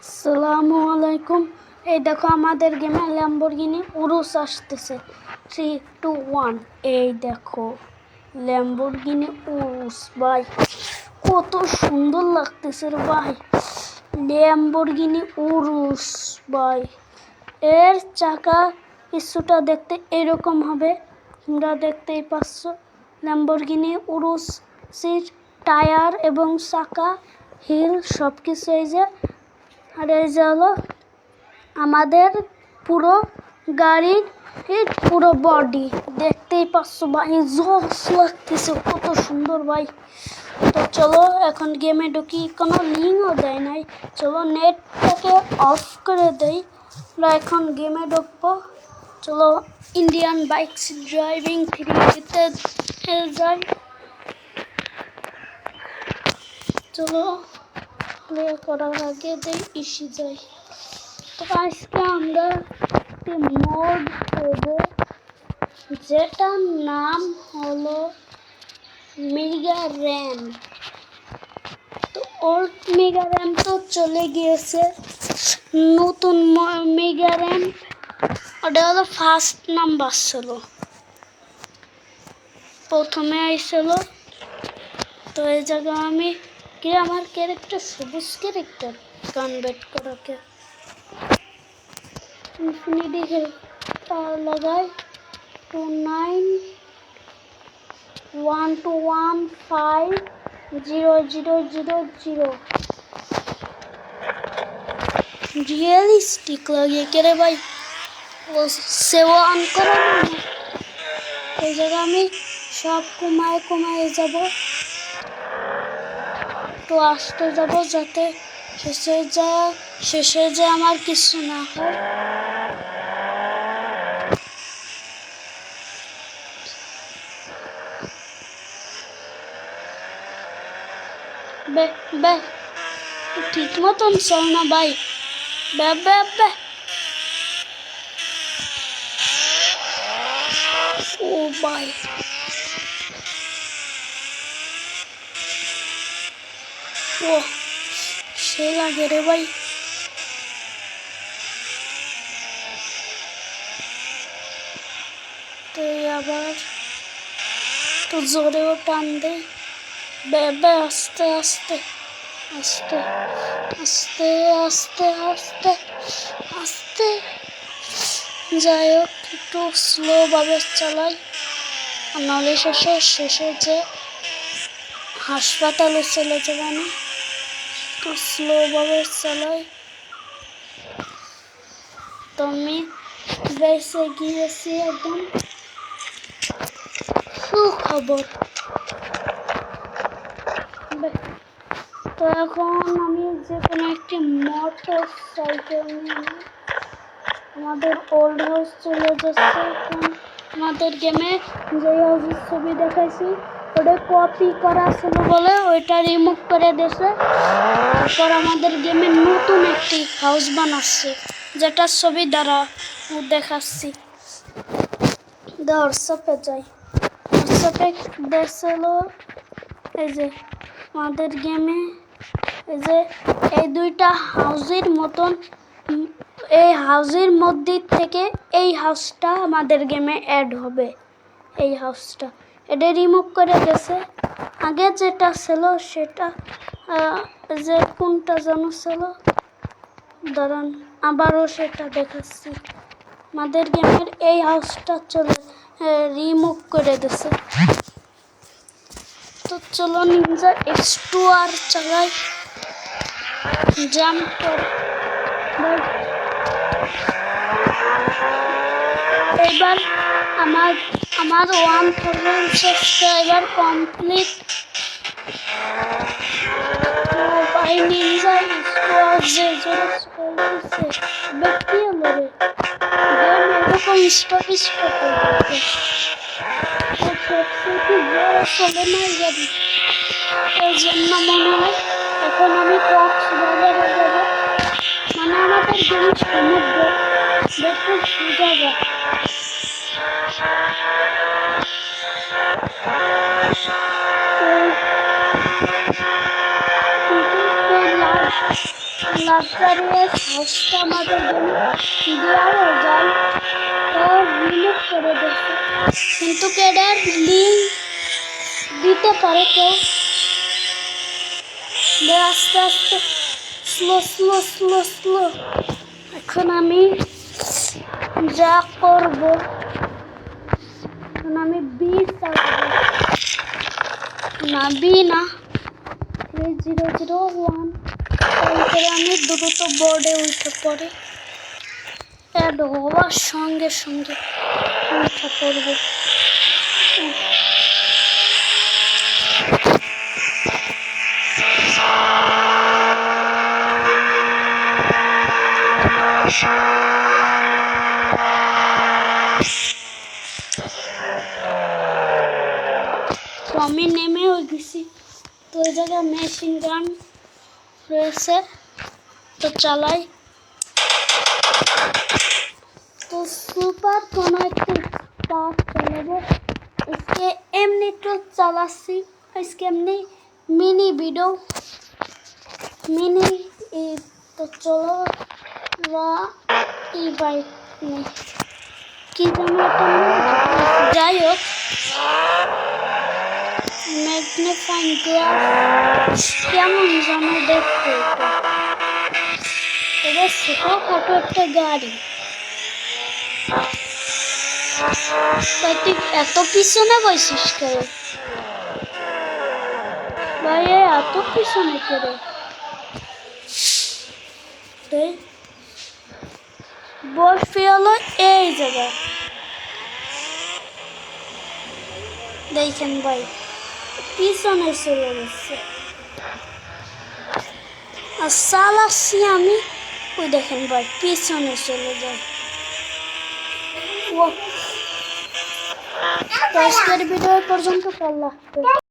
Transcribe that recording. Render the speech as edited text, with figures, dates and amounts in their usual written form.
আসসালামু আলাইকুম। এই দেখো আমাদের গেমে ল্যাম্বরগিনি উরুস আসতেছে। 3, 2, 1। এই দেখো ল্যাম্বরগিনি উরুস ভাই, কত সুন্দর লাগতেছে রে ভাই। ল্যাম্বরগিনি উরুস ভাই, এর চাকা কিছুটা দেখতে এরকম হবে, তোমরা দেখতেই পাচ্ছ। ল্যাম্বরগিনি উরুসের টায়ার এবং চাকা, হিল সব কিছু এই যে। আর এই যে হলো আমাদের পুরো গাড়ির পুরো বডি, দেখতেই পাচ্ছ ভাই, জোস লাগতেছে, কত সুন্দর ভাই। তো চলো এখন গেমে ঢুকি, কোনো লিঙ্কও দেয় নাই। চলো নেটটাকে অফ করে দেই, আমরা এখন গেমে ঢুকবো। চলো ইন্ডিয়ান বাইকস ড্রাইভিং 3তে যাই। চলো প্লে করার আগে দেই ইসি যাই। তো আজকে আমরা একটি মোড করব, যেটার নাম হলো মেগা র্যাম। তো ওল্ড মেগা র্যাম তো চলে গিয়েছে, নতুন মেগা র্যাম ওটা হলো ফার্স্ট নাম্বার ছিল, প্রথমে আইছিল। তো এই জায়গায় আমি আমার ক্যারেক্টার সবুজ ক্যারেক্টার কনভার্ট করাকে ইনফিনিটি লাগাই 2912150000 রিয়েলিস্টিক লাগে কে রে ভাই, ও সেও অন করে না। এই জায়গায় আমি সব কমায় যাব, তো আসতে যাব যাতে শেষে যে আমার কিছু না হয়। বে ঠিক মতন চল না ভাই, বে ও ভাই, ও সে লাগে রে ভাই। তো আবার তো জোরেও টান দে, বে আস্তে আস্তে আস্তে আস্তে আস্তে আস্তে আস্তে যাই হোক, একটু স্লোভাবে চালাই, নাহলে শেষে যে হাসপাতালে চলে যাবে না। একটু স্লোভাবে চালাই। তো আমি বেসে গিয়েছি একদম সুখবর। তো এখন আমি যে কোনো একটি মোটর সাইকেল নিয়ে আমাদের ওল্ড হাউস চলে যাচ্ছে। এখন আমাদের গেমে যে হাউসের ছবি দেখাইছি ওটা কপি করা ছিল বলে ওইটা রিমুভ করে দিয়েছে। তারপর আমাদের গেমে নতুন একটি হাউস বানাচ্ছে, যেটা ছবি দ্বারা দেখাচ্ছি। হোয়াটসঅ্যাপে যাই, হোয়াটসঅ্যাপে দেখছিল এই যে আমাদের গেমে এই যে এই দুইটা হাউসের মতন, এই হাউসের মধ্যে থেকে এই হাউসটা আমাদের গেমে অ্যাড হবে। এই হাউসটা এটা রিমুভ করে গেছে। আগে যেটা ছিল সেটা যে কোনটা যেন ছিল, দাঁড়ান আবারও সেটা দেখাচ্ছি। আমাদের গেমের এই হাউসটা চলে রিমুভ করে দিয়েছে। তো চলো নিনজা X2R চালাই, জাম্প কর। এবার আমার 1000 সাবস্ক্রাইবার কমপ্লিট। ভাই নিনজা X2R যে জোরে চলতেছে, ব্যক্তি হলো রে গেম এরকম স্টপ করতে চলে না যাবি। এই জন্য মনে হয় এখন আমি কক্সবাজারে যাব, মানে আমাদের গেম সমুদ্র দেখতে সোজা যায়। তাড়াতাড়ি সাহসটা আমাদের দেওয়াও যায় রিমুভ করে দেখো, কিন্তু এটার লিঙ্ক দিতে পারে কেউ। আস্তে আস্তে স্লো স্লো স্লো স্লো। এখন আমি যা করবো, এখন আমি বি চালাবো, না বি না 3001। তারপরে আমি দ্রুত বোর্ডে উঠে পড়ে অ্যাড হওয়ার সঙ্গে সঙ্গে উঠে পড়বো। তো আমি নেমেও গেছি, তো ওই জায়গায় মেশিন গান রয়েছে, তো চালাই। তো সুপার কোনো একটি পার্ট চালাবো, इसके एमनी तो চালাচ্ছি, इसके एमनी मिनी वीडियो मिनी तो चलो ई बाइक में কি যেন একটা যাই হোক, ম্যাগনিফাইং গ্লাস কেমন যেন দেখতে, তবে ছোটখাটো একটা গাড়ি। তুই এত পিছনে বসিস কেন ভাই, এত পিছনে করে বসে হলো এই জায়গায়। দেখেন ভাই পিছনে চলে গেছে, আর চালাচ্ছি আমি, ওই দেখেন ভাই পিছনে চলে যায়। ও আজকের ভিডিও পর্যন্ত ভালো লাগবে।